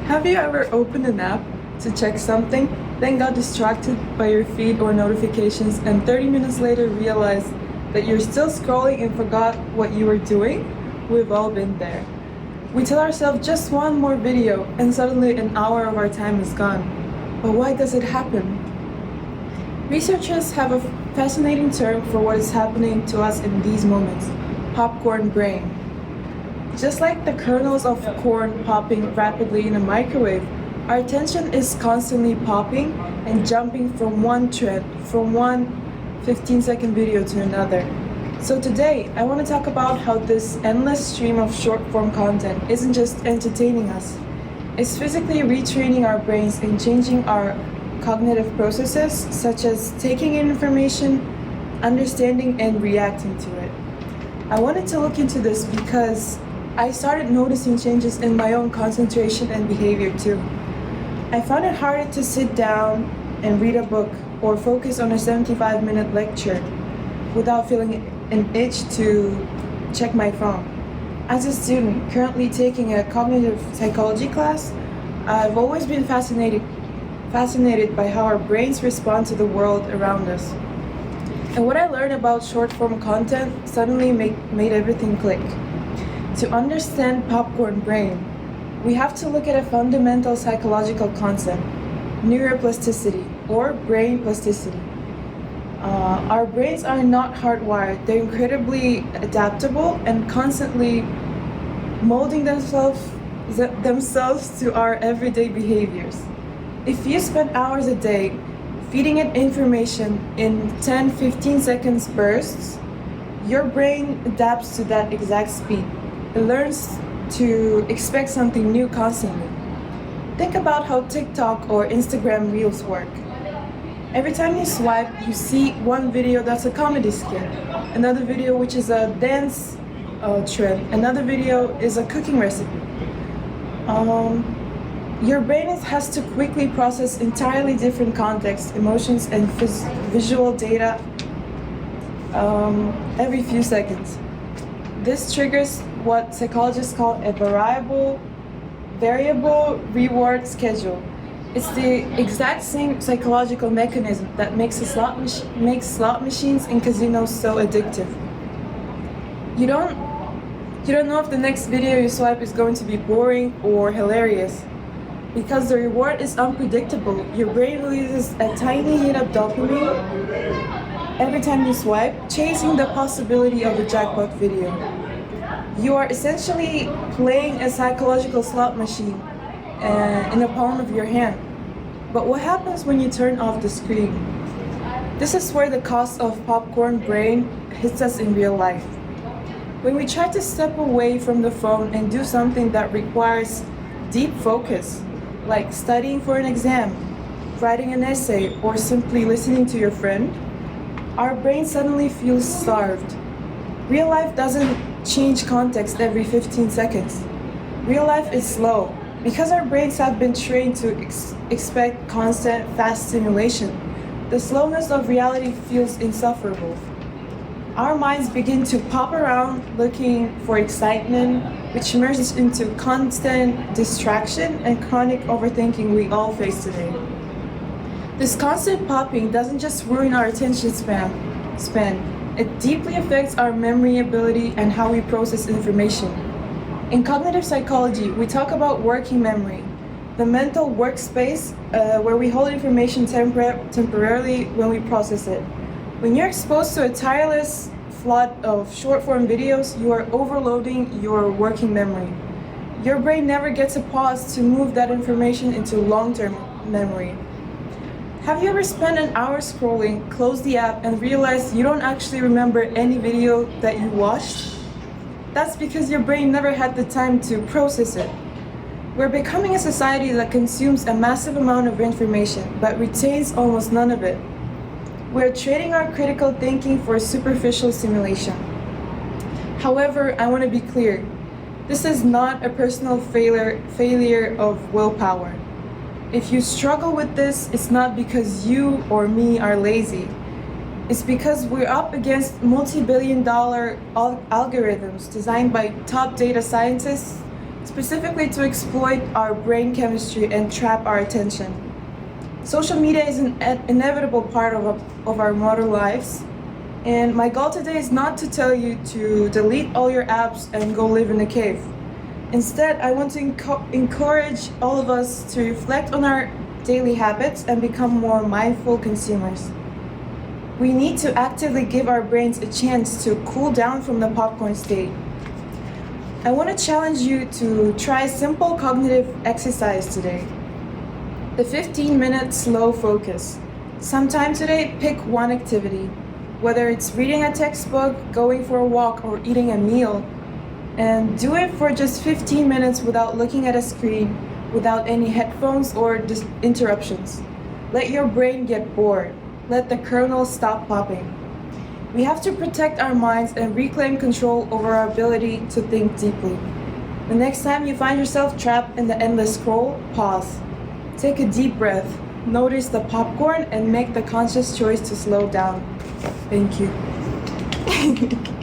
Have you ever opened an app to check something, then got distracted by your feed or notifications, and 30 minutes later realized that you're still scrolling and forgot what you were doing? We've all been there. We tell ourselves just one more video, and suddenly an hour of our time is gone. But why does it happen? Researchers have a fascinating term for what is happening to us in these moments: popcorn brain. Just like the kernels of corn popping rapidly in a microwave, our attention is constantly popping and jumping from one trend, from one 15-second video to another. So today, I want to talk about how this endless stream of short-form content isn't just entertaining us. It's physically retraining our brains and changing our cognitive processes, such as taking in information, understanding, and reacting to it. I wanted to look into this because I started noticing changes in my own concentration and behavior too. I found it harder to sit down and read a book or focus on a 75-minute lecture without feeling an itch to check my phone. As a student currently taking a cognitive psychology class, I've always been fascinated by how our brains respond to the world around us. And what I learned about short-form content suddenly made everything click. To understand popcorn brain, we have to look at a fundamental psychological concept: neuroplasticity, or brain plasticity. Our brains are not hardwired, they're incredibly adaptable and constantly molding themselves to our everyday behaviors. If you spend hours a day feeding it information in 10-15 seconds bursts, your brain adapts to that exact speed. It learns to expect something new constantly. Think about how TikTok or Instagram Reels work. Every time you swipe, you see one video that's a comedy skit, another video which is a dance trend, another video is a cooking recipe. Your brain has to quickly process entirely different contexts, emotions, and visual data every few seconds. This triggers what psychologists call a variable reward schedule. It's the exact same psychological mechanism that makes slot machines in casinos so addictive. You don't know if the next video you swipe is going to be boring or hilarious. Because the reward is unpredictable, your brain releases a tiny hit of dopamine every time you swipe, chasing the possibility of a jackpot video. You are essentially playing a psychological slot machine in the palm of your hand. But what happens when you turn off the screen? This is where the cost of popcorn brain hits us in real life. When we try to step away from the phone and do something that requires deep focus, like studying for an exam, writing an essay, or simply listening to your friend, our brain suddenly feels starved. Real life doesn't change context every 15 seconds. Real life is slow. Because our brains have been trained to expect constant, fast stimulation, the slowness of reality feels insufferable. Our minds begin to pop around looking for excitement, which merges into constant distraction and chronic overthinking we all face today. This constant popping doesn't just ruin our attention span, it deeply affects our memory ability and how we process information. In cognitive psychology, we talk about working memory, the mental workspace where we hold information temporarily when we process it. When you're exposed to a tireless flood of short-form videos, you are overloading your working memory. Your brain never gets a pause to move that information into long-term memory. Have you ever spent an hour scrolling, closed the app, and realized you don't actually remember any video that you watched? That's because your brain never had the time to process it. We're becoming a society that consumes a massive amount of information, but retains almost none of it. We're trading our critical thinking for superficial stimulation. However, I want to be clear. This is not a personal failure of willpower. If you struggle with this, it's not because you or me are lazy. It's because we're up against multi-billion-dollar algorithms designed by top data scientists specifically to exploit our brain chemistry and trap our attention. Social media is an inevitable part of our modern lives, and my goal today is not to tell you to delete all your apps and go live in a cave. Instead, I want to encourage all of us to reflect on our daily habits and become more mindful consumers. We need to actively give our brains a chance to cool down from the popcorn state. I want to challenge you to try a simple cognitive exercise today. The 15-minute slow focus. Sometime today, pick one activity, whether it's reading a textbook, going for a walk, or eating a meal, and do it for just 15 minutes without looking at a screen, without any headphones or interruptions. Let your brain get bored. Let the kernel stop popping. We have to protect our minds and reclaim control over our ability to think deeply. The next time you find yourself trapped in the endless scroll, pause. Take a deep breath, notice the popcorn, and make the conscious choice to slow down. Thank you.